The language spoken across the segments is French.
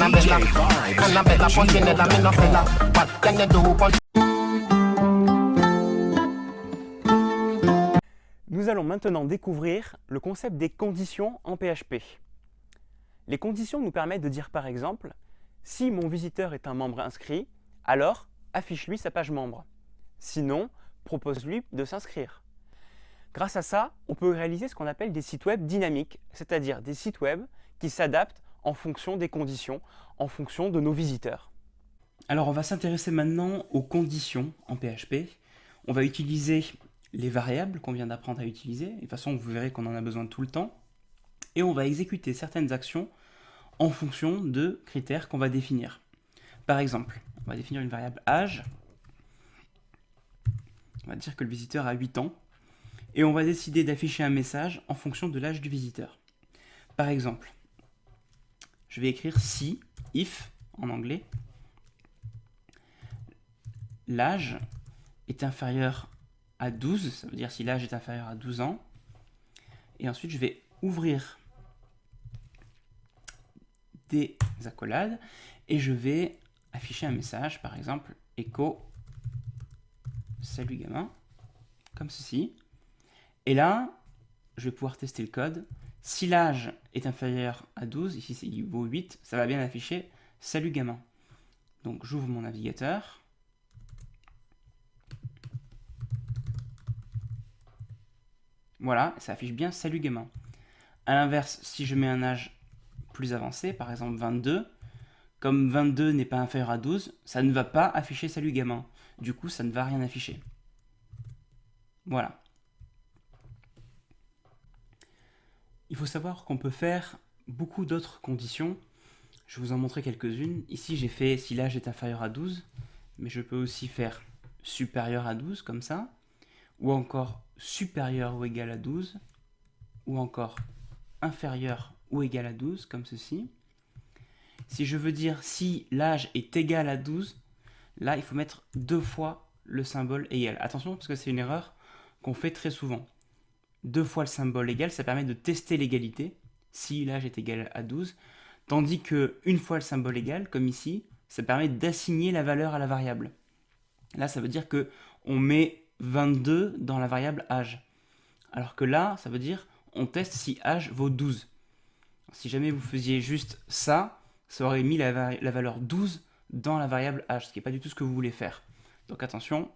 Annabella, Annabella, Punchinella, me no fella. What can you do, Punch? Nous allons maintenant découvrir le concept des conditions en PHP. Les conditions nous permettent de dire par exemple, si mon visiteur est un membre inscrit, alors affiche-lui sa page membre. Sinon, propose-lui de s'inscrire. Grâce à ça, on peut réaliser ce qu'on appelle des sites web dynamiques, c'est-à-dire des sites web qui s'adaptent en fonction des conditions, en fonction de nos visiteurs. Alors on va s'intéresser maintenant aux conditions en PHP. On va utiliser les variables qu'on vient d'apprendre à utiliser. De toute façon, vous verrez qu'on en a besoin tout le temps. Et on va exécuter certaines actions en fonction de critères qu'on va définir. Par exemple, on va définir une variable âge. On va dire que le visiteur a 8 ans. Et on va décider d'afficher un message en fonction de l'âge du visiteur. Par exemple, je vais écrire si, if en anglais, l'âge est inférieur à 12, ça veut dire si l'âge est inférieur à 12 ans. Et ensuite, je vais ouvrir des accolades et je vais afficher un message, par exemple, echo salut gamin, comme ceci. Et là, je vais pouvoir tester le code. Si l'âge est inférieur à 12, ici il vaut 8, ça va bien afficher salut gamin. Donc j'ouvre mon navigateur. Voilà, ça affiche bien salut gamin. A l'inverse, si je mets un âge plus avancé, par exemple 22, comme 22 n'est pas inférieur à 12, ça ne va pas afficher salut gamin. Du coup, ça ne va rien afficher. Voilà. Il faut savoir qu'on peut faire beaucoup d'autres conditions. Je vais vous en montrer quelques-unes. Ici, j'ai fait si l'âge est inférieur à 12, mais je peux aussi faire supérieur à 12, comme ça, ou encore supérieur ou égal à 12, ou encore inférieur ou égal à 12, comme ceci. Si je veux dire si l'âge est égal à 12, là, il faut mettre 2 fois le symbole égal. Attention, parce que c'est une erreur qu'on fait très souvent. 2 fois le symbole égal, ça permet de tester l'égalité, si l'âge est égal à 12, tandis que une fois le symbole égal, comme ici, ça permet d'assigner la valeur à la variable. Là, ça veut dire que on met 22 dans la variable âge. Alors que là, ça veut dire on teste si âge vaut 12. Si jamais vous faisiez juste ça, ça aurait mis la valeur 12 dans la variable âge, ce qui n'est pas du tout ce que vous voulez faire. Donc attention,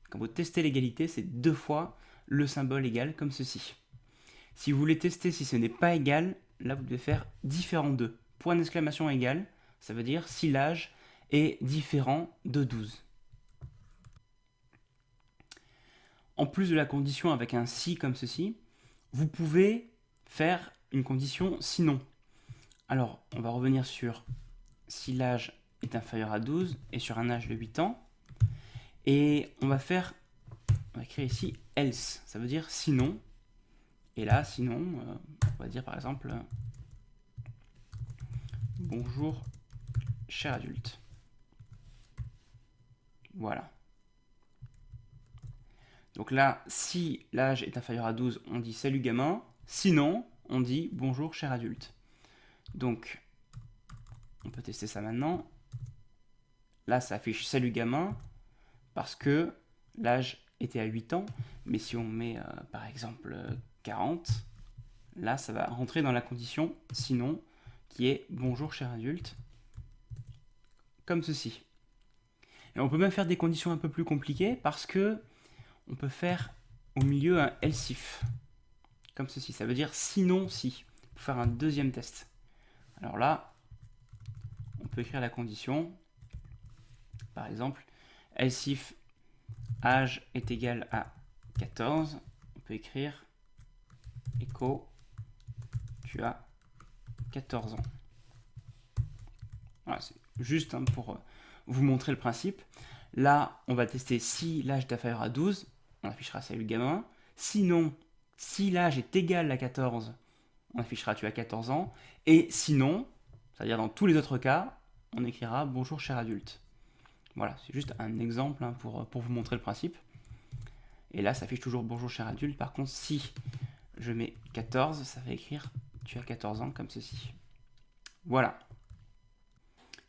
quand vous testez l'égalité, c'est 2 fois le symbole égal, comme ceci. Si vous voulez tester si ce n'est pas égal, là vous devez faire différent de. Point d'exclamation égal, ça veut dire si l'âge est différent de 12. En plus de la condition avec un si comme ceci, vous pouvez faire une condition sinon. Alors, on va revenir sur si l'âge est inférieur à 12 et sur un âge de 8 ans. Et on va écrire ici else, ça veut dire sinon. Et là, sinon, on va dire par exemple bonjour cher adulte. Voilà. Donc là, si l'âge est inférieur à 12, on dit salut gamin. Sinon, on dit bonjour cher adulte. Donc, on peut tester ça maintenant. Là, ça affiche salut gamin parce que l'âge était à 8 ans. Mais si on met par exemple 40, là, ça va rentrer dans la condition sinon qui est bonjour cher adulte, comme ceci. Et on peut même faire des conditions un peu plus compliquées parce que on peut faire au milieu un else if, comme ceci. Ça veut dire sinon si, pour faire un deuxième test. Alors là, on peut écrire la condition, par exemple, else if âge est égal à 14, on peut écrire echo, tu as 14 ans. Voilà, c'est juste pour vous montrer le principe. Là, on va tester si l'âge est inférieur à 12, on affichera salut gamin. Sinon, si l'âge est égal à 14, on affichera tu as 14 ans. Et sinon, c'est-à-dire dans tous les autres cas, on écrira bonjour cher adulte. Voilà, c'est juste un exemple pour vous montrer le principe. Et là, ça affiche toujours bonjour cher adulte. Par contre, si je mets 14, ça va écrire tu as 14 ans comme ceci. Voilà.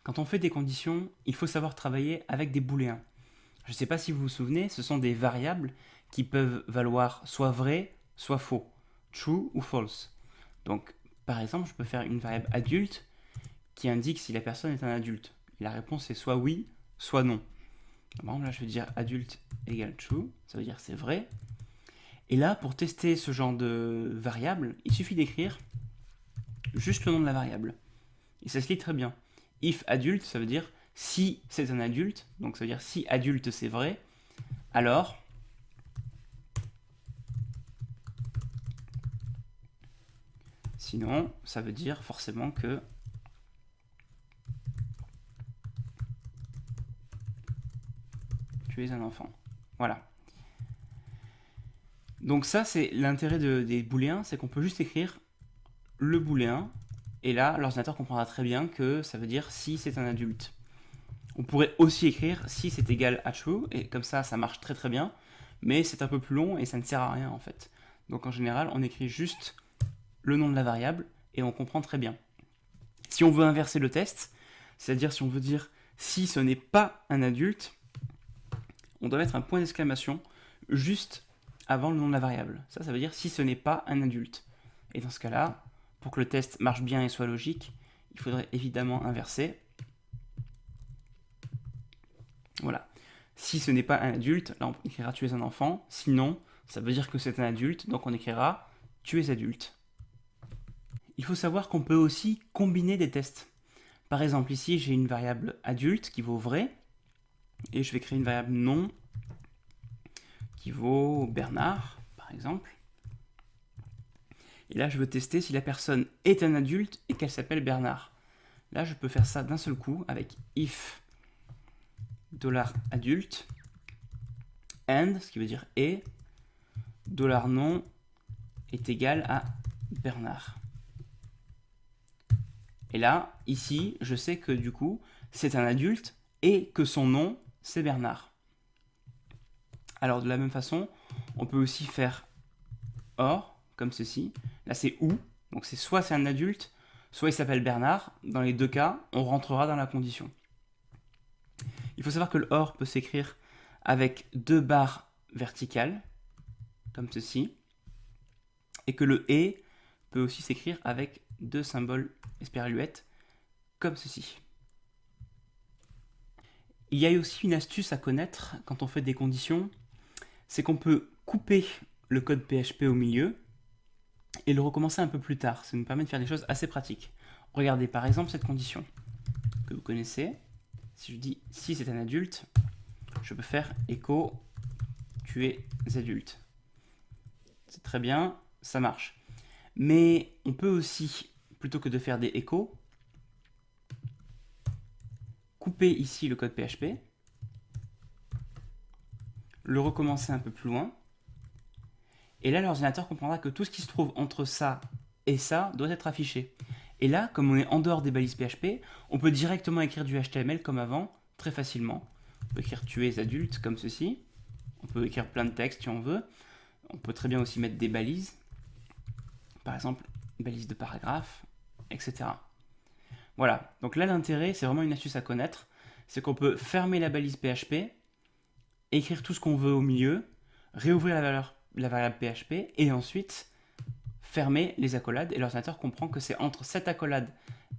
Quand on fait des conditions, il faut savoir travailler avec des booléens. Je ne sais pas si vous vous souvenez, ce sont des variables qui peuvent valoir soit vrai, soit faux, true ou false. Donc, par exemple, je peux faire une variable adulte qui indique si la personne est un adulte. Et la réponse est soit oui, soit non. Par exemple, là, je vais dire adulte égale true, ça veut dire c'est vrai. Et là, pour tester ce genre de variable, il suffit d'écrire juste le nom de la variable. Et ça se lit très bien. If adulte, ça veut dire si c'est un adulte, donc ça veut dire si adulte c'est vrai, alors sinon, ça veut dire forcément que tu es un enfant. Voilà. Donc ça, c'est l'intérêt des booléens, c'est qu'on peut juste écrire le booléen, et là, l'ordinateur comprendra très bien que ça veut dire si c'est un adulte. On pourrait aussi écrire si c'est égal à true, et comme ça marche très très bien, mais c'est un peu plus long et ça ne sert à rien en fait. Donc en général, on écrit juste le nom de la variable, et on comprend très bien. Si on veut inverser le test, c'est-à-dire si on veut dire si ce n'est pas un adulte, on doit mettre un point d'exclamation juste avant le nom de la variable. Ça veut dire si ce n'est pas un adulte. Et dans ce cas-là, pour que le test marche bien et soit logique, il faudrait évidemment inverser. Voilà. Si ce n'est pas un adulte, là on écrira tu es un enfant. Sinon, ça veut dire que c'est un adulte, donc on écrira tu es adulte. Il faut savoir qu'on peut aussi combiner des tests. Par exemple, ici j'ai une variable adulte qui vaut vrai, et je vais créer une variable non qui vaut Bernard, par exemple. Et là, je veux tester si la personne est un adulte et qu'elle s'appelle Bernard. Là, je peux faire ça d'un seul coup avec if $adulte and, ce qui veut dire et, $non est égal à Bernard. Et là, ici, je sais que du coup, c'est un adulte et que son nom, c'est Bernard. Alors, de la même façon, on peut aussi faire or, comme ceci. Là, c'est ou, donc c'est soit c'est un adulte, soit il s'appelle Bernard. Dans les deux cas, on rentrera dans la condition. Il faut savoir que le or peut s'écrire avec 2 barres verticales, comme ceci, et que le et peut aussi s'écrire avec 2 symboles espéraluettes, comme ceci. Il y a aussi une astuce à connaître quand on fait des conditions, c'est qu'on peut couper le code PHP au milieu et le recommencer un peu plus tard. Ça nous permet de faire des choses assez pratiques. Regardez par exemple cette condition que vous connaissez. Si je dis si c'est un adulte, je peux faire echo tu es adulte. C'est très bien, ça marche. Mais on peut aussi, plutôt que de faire des échos, couper ici le code PHP, le recommencer un peu plus loin, et là l'ordinateur comprendra que tout ce qui se trouve entre ça et ça doit être affiché. Et là, comme on est en dehors des balises PHP, on peut directement écrire du HTML comme avant, très facilement. On peut écrire tu es adulte comme ceci, on peut écrire plein de textes si on veut, on peut très bien aussi mettre des balises, par exemple balise de paragraphe, etc. Voilà, donc là l'intérêt, c'est vraiment une astuce à connaître, c'est qu'on peut fermer la balise PHP, écrire tout ce qu'on veut au milieu, réouvrir la variable PHP, et ensuite fermer les accolades, et l'ordinateur comprend que c'est entre cette accolade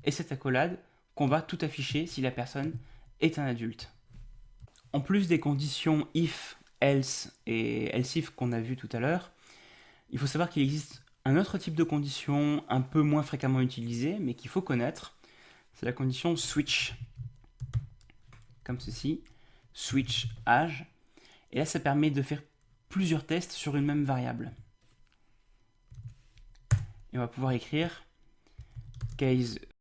et cette accolade qu'on va tout afficher si la personne est un adulte. En plus des conditions if, else et else if qu'on a vu tout à l'heure, il faut savoir qu'il existe un autre type de condition un peu moins fréquemment utilisée, mais qu'il faut connaître, c'est la condition switch. Comme ceci, switch âge. Et là, ça permet de faire plusieurs tests sur une même variable. Et on va pouvoir écrire case